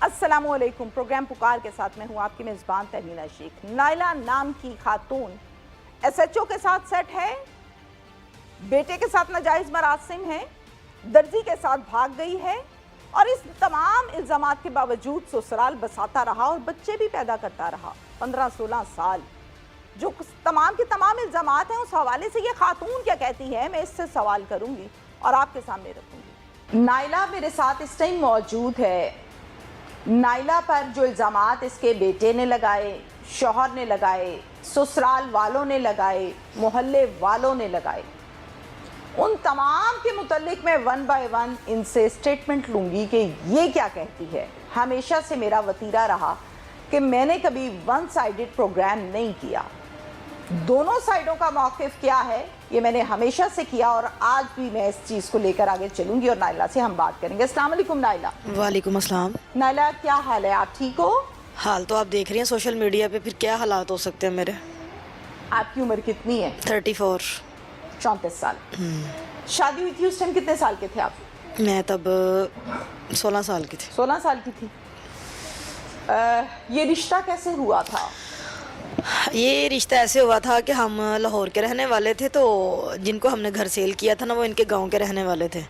अस्सलाम वालेकुम। प्रोग्राम पुकार के साथ मैं हूँ आपकी मेज़बान तहमीना शेख। नाइला नाम की खातून SHO के साथ सेट है, बेटे के साथ नाजायज़ मरासिम है, दर्जी के साथ भाग गई है और इस तमाम इल्ज़ामात के बावजूद ससुराल बसाता रहा और बच्चे भी पैदा करता रहा 15-16 साल। जो तमाम के तमाम इल्ज़ामात हैं उस हवाले से ये खातून क्या कहती है, मैं इससे सवाल करूँगी और आपके सामने रखूँगी। नाइला मेरे साथ इस टाइम मौजूद है। नाइला पर जो इल्ज़ामात इसके बेटे ने लगाए, शौहर ने लगाए, ससुराल वालों ने लगाए, मोहल्ले वालों ने लगाए, उन तमाम के मुतल्लिक मैं वन बाय वन इनसे स्टेटमेंट लूँगी कि ये क्या कहती है। हमेशा से मेरा वतीरा रहा कि मैंने कभी वन साइडेड प्रोग्राम नहीं किया, दोनों साइडों का मौक़िफ़ क्या है ये मैंने हमेशा से किया और आज भी मैं इस चीज़ को लेकर आगे चलूँगी और नाइला से हम बात करेंगे। अस्सलाम वालेकुम नाइला। वालेकुम अस्सलाम। नाइला क्या हाल है, आप ठीक हो? हाल तो आप देख रही हैं सोशल मीडिया पे, फिर क्या हालात हो सकते हैं मेरे। आपकी उम्र कितनी है? 34। 34 साल। शादी हुई थी उस टाइम कितने साल के थे आप? मैं तब 16 साल की थी। 16 साल की थी। ये रिश्ता कैसे हुआ था? ये रिश्ता ऐसे हुआ था कि हम लाहौर के रहने वाले थे, तो जिनको हमने घर सेल किया था ना वो इनके गांव के रहने वाले थे।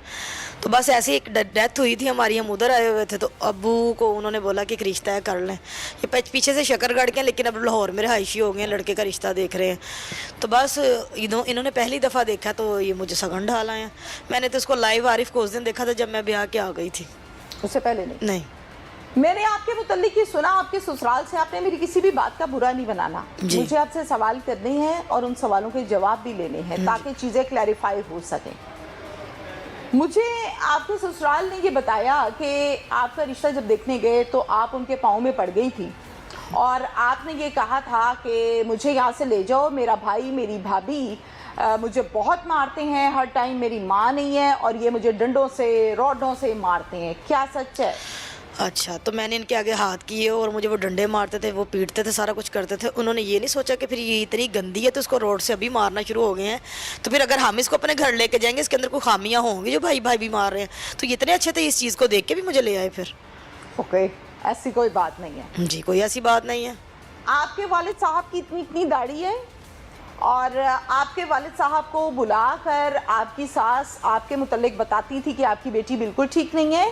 तो बस ऐसे एक डेथ हुई थी हमारी, हम उधर आए हुए थे, तो अब्बू को उन्होंने बोला कि एक रिश्ता है कर लें। ये पीछे से शकरगढ़ के, लेकिन अब लाहौर में रहायशी हो गए हैं, लड़के का रिश्ता देख रहे हैं। तो बस इन्होंने पहली दफ़ा देखा तो ये मुझे सगन ढाल आए हैं। मैंने तो इसको लाइव आरिफ को उस दिन देखा था जब मैं ब्याह के आ गई थी, उससे पहले नहीं। मैंने आपके मुतल्लिक ये सुना, आपके ससुराल से आपने मेरी किसी भी बात का बुरा नहीं बनाना, मुझे आपसे सवाल करने हैं और उन सवालों के जवाब भी लेने हैं ताकि चीज़ें क्लैरिफाई हो सकें। मुझे आपके ससुराल ने ये बताया कि आपका रिश्ता जब देखने गए तो आप उनके पाँव में पड़ गई थी और आपने ये कहा था कि मुझे यहाँ से ले जाओ, मेरा भाई मेरी भाभी मुझे बहुत मारते हैं, हर टाइम मेरी माँ नहीं है और ये मुझे डंडों से रॉडों से मारते हैं, क्या सच है? अच्छा, तो मैंने इनके आगे हाथ किए और मुझे वो डंडे मारते थे, वो पीटते थे, सारा कुछ करते थे। उन्होंने ये नहीं सोचा कि फिर ये इतनी गंदी है तो इसको रोड से अभी मारना शुरू हो गए हैं, तो फिर अगर हम इसको अपने घर लेके जाएंगे इसके अंदर कोई खामियां होंगी जो भाई भाई भी मार रहे हैं। तो ये इतने अच्छे थे, इस चीज़ को देख के भी मुझे ले आए फिर। ओके, ऐसी कोई बात नहीं है जी, कोई ऐसी बात नहीं है। आपके वालिद साहब की इतनी दाढ़ी है और आपके वालिद साहब को बुलाकर आपकी सास आपके मुतल्लिक बताती थी कि आपकी बेटी बिल्कुल ठीक नहीं है,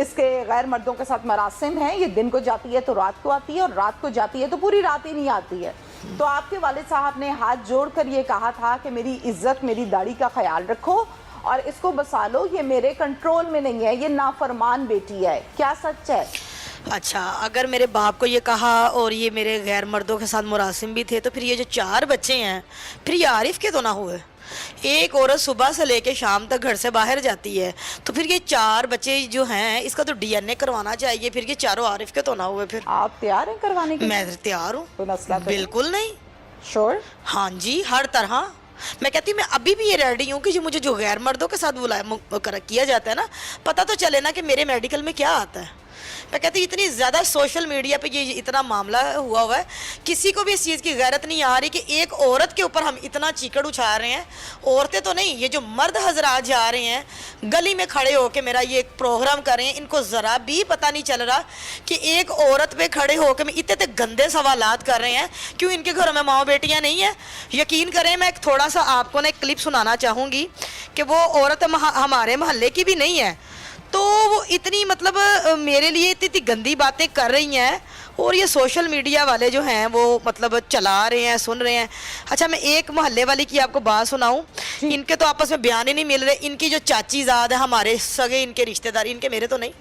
इसके गैर मर्दों के साथ मरासिम हैं, ये दिन को जाती है तो रात को आती है और रात को जाती है तो पूरी रात ही नहीं आती है। तो आपके वालिद साहब ने हाथ जोड़कर ये कहा था कि मेरी इज्जत, मेरी दाढ़ी का ख्याल रखो और इसको बसा लो, ये मेरे कंट्रोल में नहीं है, ये नाफरमान बेटी है। क्या सच है? अच्छा, अगर मेरे बाप को ये कहा और ये मेरे गैर मर्दों के साथ मुरासिम भी थे तो फिर ये जो 4 बच्चे हैं फिर ये आरिफ के तो ना हुए। एक औरत सुबह से लेके शाम तक घर से बाहर जाती है तो फिर ये 4 बच्चे जो हैं इसका तो DNA करवाना चाहिए, फिर ये चारों आरिफ के तो ना हुए। फिर आप तैयार हैं करवाने के? मैं तैयार हूँ, कोई मसला तो बिल्कुल नहीं। श्योर? हाँ जी, हर तरह। मैं कहती हूँ मैं अभी भी ये रेडी हूँ कि जो मुझे जो गैर मर्दों के साथ बुलाया किया जाता है ना, पता तो चले ना कि मेरे मेडिकल में क्या आता है। मैं कहती हूँ इतनी ज़्यादा सोशल मीडिया पे ये इतना मामला हुआ है, किसी को भी इस चीज़ की गैरत नहीं आ रही कि एक औरत के ऊपर हम इतना चीकड़ उछा रहे हैं। औरतें तो नहीं, ये जो मर्द हजरात जा रहे हैं गली में खड़े होकर मेरा ये एक प्रोग्राम कर रहे हैं, इनको ज़रा भी पता नहीं चल रहा कि एक औरत पे खड़े होकर में इतने गंदे सवालात कर रहे हैं। क्यों इनके घरों में माँ बेटियाँ नहीं हैं? यकीन करें, मैं एक थोड़ा सा आपको ना एक क्लिप सुनाना चाहूँगी कि वो औरत हमारे मोहल्ले की भी नहीं है, तो वो इतनी मतलब मेरे लिए इतनी गंदी बातें कर रही हैं और ये सोशल मीडिया वाले जो हैं वो मतलब चला रहे हैं, सुन रहे हैं। अच्छा, मैं एक मोहल्ले वाली की आपको बात सुनाऊं, इनके तो आपस में बयान ही नहीं मिल रहे। इनकी जो चाची ज़ाद है, हमारे सगे इनके रिश्तेदार, इनके मेरे तो नहीं,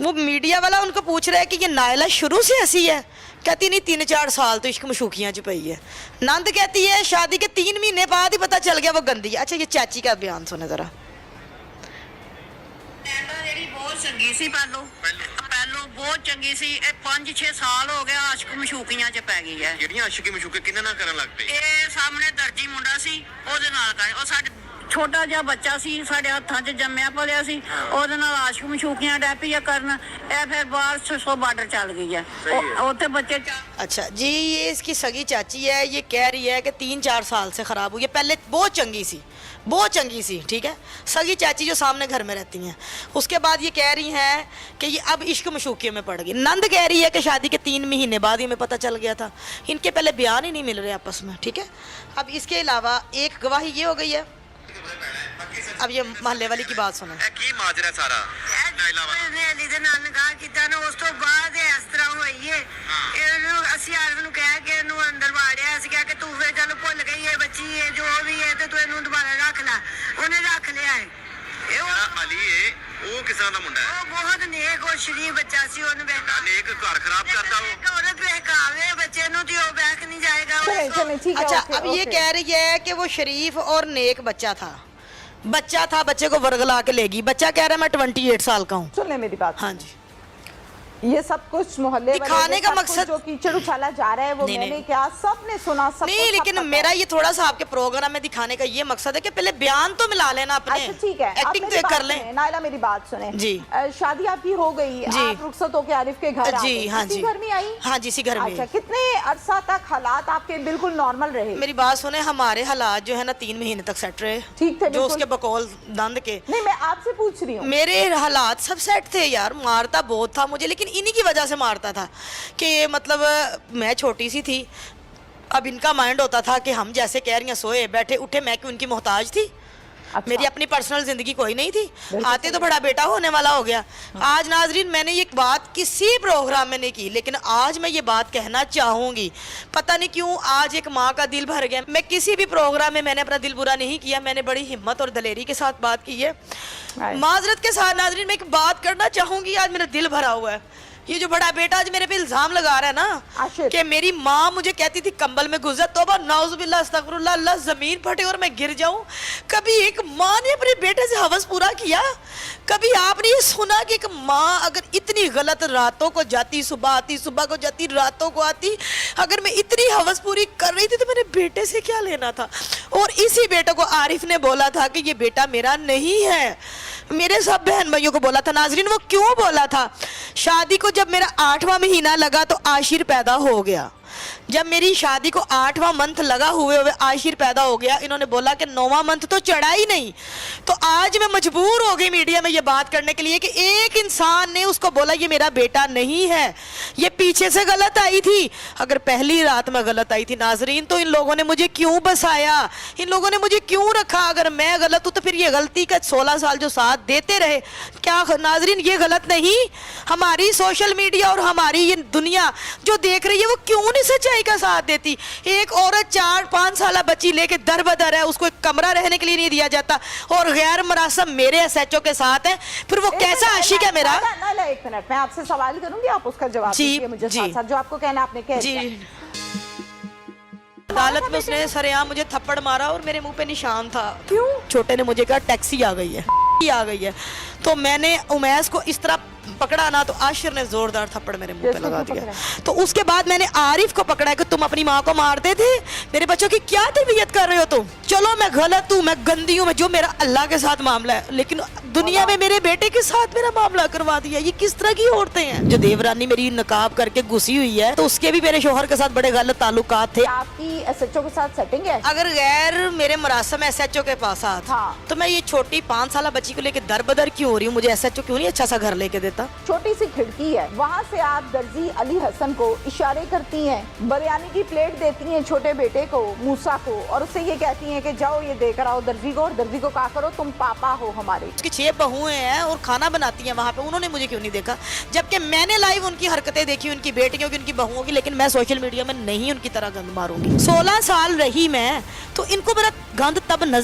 वो मीडिया वाला उनको पूछ रहा है कि ये नाइला शुरू से ऐसी है? कहती नहीं, 3-4 साल तो इश्क मशूकियाँ च पई है। नंद कहती है शादी के 3 महीने बाद ही पता चल गया वो गंदी है। अच्छा, ये चाची का बयान सुने ज़रा। बहुत चंगी सी, पहलों बहुत चंगी सी, 5-6 साल हो गया आशिक मशूकियां च पै गई है। ਜਿਹੜੀਆਂ ਆਸ਼ਿਕੀ ਮਸ਼ੂਕੇ ਕਿੰਨੇ ਨਾਲ ਕਰਨ ਲੱਗ ਪਏ? ਇਹ ਸਾਹਮਣੇ ਦਰਜੀ ਮੁੰਡਾ ਸੀ, ਉਹਦੇ ਨਾਲ ਕਰ ਉਹ ਸਾਡੇ ਛੋਟਾ ਜਿਹਾ ਬੱਚਾ ਸੀ ਸਾਡੇ ਹੱਥਾਂ 'ਚ ਜੰਮਿਆ ਪਲਿਆ ਸੀ, ਉਹਦੇ ਨਾਲ ਆਸ਼ਕ ਮਸ਼ੂਕੀਆਂ ਡੈ ਪਈ ਆ ਕਰਨ। ਇਹ ਫਿਰ ਬਾਹਰ 600 ਬਾਰਡਰ ਚੱਲ ਗਈ ਹੈ, ਉੱਥੇ ਬੱਚੇ अच्छा जी, ये इसकी सगी चाची है, ये कह रही है कि 3-4 साल से ख़राब हुई है। पहले बहुत चंगी सी, ठीक है, सगी चाची जो सामने घर में रहती हैं। उसके बाद ये कह रही हैं कि ये अब इश्क मशूकियों में पड़ गई। नंद कह रही है कि शादी के 3 महीने बाद ही हमें पता चल गया था, इनके पहले बयान ही नहीं मिल रहे आपस में, ठीक है। अब इसके अलावा एक गवाही ये हो गई है। अब ये मोहल्ले वाली की बात सुनो। ਕੀ ਮਾਜਰਾ ਸਾਰਾ ਨਾਇਲਾ ਵਾਲਾ ਨੇ ਅਲੀ ਦੇ ਨਾਲ ਨਿਕਾਹ ਕੀਤਾ ਨਾ, ਉਸ ਤੋਂ ਬਾਅਦ ਇਸ ਤਰ੍ਹਾਂ ਹੋਈ ਏ। ਇਹਨੂੰ ਅਸੀਂ ਆਰਵ ਨੂੰ ਕਹਿ ਕੇ ਇਹਨੂੰ ਅੰਦਰ ਵਾੜਿਆ, ਅਸੀਂ ਕਿਹਾ ਕਿ ਤੂੰ ਫੇਰ ਚੱਲ ਭੁੱਲ ਗਈ ਏ ਬੱਚੀ ਏ ਜੋ ਵੀ ਏ ਤੇ ਤੂੰ ਇਹਨੂੰ ਦੁਬਾਰਾ ਰੱਖ ਲੈ। ਉਹਨੇ ਰੱਖ ਲਿਆ ਏ। ਇਹ ਜਿਹੜਾ ਅਲੀ ਏ ਉਹ ਕਿਸ ਤਰ੍ਹਾਂ ਦਾ ਮੁੰਡਾ ਹੈ? ਉਹ ਬਹੁਤ ਨੇਕ ਔਰ ਸ਼ਰੀਫ ਬੱਚਾ ਸੀ। ਉਹਨੂੰ ਨੇਕ ਘਰ ਖਰਾਬ ਕਰਦਾ ਉਹ। ਇੱਕ ਔਰਤ ਬਹਿਕਾਵੇ ਬੱਚੇ ਨੂੰ ਤੇ ਉਹ ਬਹਿਕ ਨਹੀਂ ਜਾਏਗਾ। चलें चलें ठीक है। अच्छा, ओके, अब ये ओके। कह रही है कि वो शरीफ और नेक बच्चा था, बच्चे को वर्गला के लेगी। बच्चा कह रहा है मैं 28 साल का हूँ। सुन ले मेरी बात। हाँ जी, ये सब कुछ मोहल्ले वाले, दिखाने ये का सब कुछ मकसद- जो कीचड़ उछाला जा रहा है वो नहीं, मैंने नहीं। क्या सबने सुना, सब नहीं, लेकिन मेरा ये थोड़ा सा आपके प्रोग्राम में दिखाने का ये मकसद है कि पहले बयान तो मिला लेना अपने। अच्छा ठीक है, आप एक्टिंग मेरी तो बात कर लें। सुनें। नायला मेरी बात सुने जी। शादी आपकी हो गई, जी। आप रुखसत होके आरिफ के घर आ जी, गए। हाँ इसी जी। घर में आई? हाँ जी, इसी घर में। अच्छा, कितने अरसा तक हालात आपके बिल्कुल नॉर्मल रहे? मेरी बात सुने, हमारे हालात जो है ना 3 महीने तक सेट रहे, ठीक थे जो बिल्कुल। उसके बकौल दंद के। नहीं, मैं आपसे पूछ रही हूँ। मेरे हालात सब सेट थे यार, मारता बहुत था मुझे, लेकिन इन्हीं की वजह से मारता था कि मतलब मैं छोटी सी थी। अब इनका माइंड होता था कि हम जैसे कह रही हैं सोए बैठे उठे, मैं क्यों उनकी मोहताज थी? अच्छा। मेरी अपनी पर्सनल जिंदगी कोई नहीं थी। आते तो बड़ा बेटा होने वाला हो गया। आज नाजरीन, मैंने ये बात किसी प्रोग्राम में नहीं की, लेकिन आज मैं ये बात कहना चाहूँगी। पता नहीं क्यों आज एक माँ का दिल भर गया। मैं किसी भी प्रोग्राम में मैंने अपना दिल बुरा नहीं किया, मैंने बड़ी हिम्मत और दलेरी के साथ बात की है। माजरत के साथ नाजरीन, मैं एक बात करना चाहूँगी, आज मेरा दिल भरा हुआ है। ये जो बड़ा बेटा आज मेरे पे इल्जाम लगा रहा है ना आशिर। कि मेरी माँ मुझे कहती थी कंबल में गुजर, तौबा नाउजुबिल्लाह अस्तगफिरुल्लाह, अल्लाह जमीन फटे और मैं गिर जाऊं। कभी एक माँ ने अपने बेटे से हवस पूरा किया? कभी आपने ये सुना कि एक माँ अगर इतनी गलत रातों को जाती, सुबह आती, सुबह को जाती, रातों को आती, अगर मैं इतनी हवस पूरी कर रही थी तो मेरे बेटे से क्या लेना था? और इसी बेटे को आरिफ ने बोला था कि ये बेटा मेरा नहीं है। मेरे सब बहन भाइयों को बोला था। नाजरीन, वो क्यों बोला था? शादी को जब मेरा 8वां महीना लगा तो आशिर पैदा हो गया। जब मेरी शादी को 8वां मंथ लगा हुए आशिर पैदा हो गया, इन्होंने बोला कि 9वां मंथ तो चढ़ा ही नहीं। तो आज मैं मजबूर हो गई मीडिया में ये बात करने के लिए कि एक इंसान ने उसको बोला ये मेरा बेटा नहीं है, ये पीछे से गलत आई थी। अगर पहली रात में गलत आई थी नाजरीन, तो इन लोगों ने मुझे क्यों बसाया, इन लोगों ने मुझे क्यों रखा? अगर मैं गलत हूँ तो फिर ये गलती का 16 साल जो साथ देते रहे, क्या नाजरीन ये गलत नहीं? हमारी सोशल मीडिया और हमारी ये दुनिया जो देख रही है वो क्यों नहीं सच्चाई का साथ देती? एक औरत 4-5 साल बच्ची लेके दर बदर है, उसको एक कमरा रहने के लिए नहीं दिया जाता, और गैर मरासम मेरे एसएचओ के साथ है, फिर वो कैसा आशिक है मेरा? ना, एक मिनट, मैं आपसे सवाल करूंगी, आप उसका जवाब जी, दीजिए मुझे जी। साथ-साथ। जो आपको कहना आपने कह जी, दिया। अदालत में उसने सरेआम मुझे थप्पड़ मारा और मेरे मुंह पे निशान था। क्यों? छोटे ने मुझे कहा टैक्सी आ गई है, आ गई है। तो मैंने उमैस को इस तरह पकड़ा ना, तो आशिर ने जोरदार थप्पड़ मेरे मुंह पे लगा दिया। तो उसके बाद मैंने आरिफ को पकड़ा कि तुम अपनी माँ को मारते थे, मेरे बच्चों की क्या तरबियत कर रहे हो तुम? चलो मैं गलत हूँ, मैं गंदी हूँ, मैं जो मेरा अल्लाह के साथ मामला है, लेकिन दुनिया में मेरे बेटे के साथ मेरा मामला करवा दिया। ये किस तरह की औरतें हैं? जो देवरानी मेरी नकाब करके घुसी हुई है, तो उसके भी मेरे शोहर के साथ बड़े गलत ताल्लुकात थे। आपकी एसएचओ के साथ सेटिंग है? अगर गैर मेरे मरासम एसएचओ के पास आत, हाँ। तो मैं ये छोटी 5 साल बच्ची को लेके दर बदर क्यों हो रही हूँ? मुझे एसएचओ क्यों नहीं अच्छा सा घर लेके देता? छोटी सी खिड़की है, वहाँ से आप दर्जी अली हसन को इशारे करती हैं, बिरयानी की प्लेट देती हैं छोटे बेटे को, मूसा को, और उससे ये कहती हैं कि जाओ ये देकर आओ दर्जी को, और दर्जी को कहा करो तुम पापा हो हमारे। उसकी 6 बहुएं हैं और खाना बनाती हैं वहाँ पे, उन्होंने मुझे क्यों नहीं देखा? जबकि मैंने लाइव उनकी हरकतें देखी, उनकी बेटियों की, उनकी बहुओं की, लेकिन मैं सोशल मीडिया में नहीं उनकी तरह गंद मारूंगी। 16 साल रही मैं, तो इनको मेरा गंद तब नजर